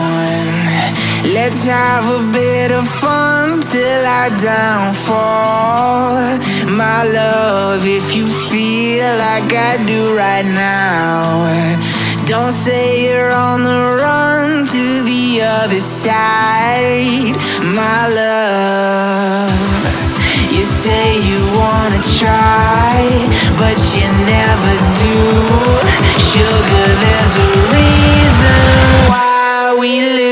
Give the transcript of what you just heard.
on. Let's have a bit of fun till I downfall. My love, if you feel like I do right now, don't say you're on the run to the other side. My love, you say you wanna try, but you never do. Sugar, there's a reason why we live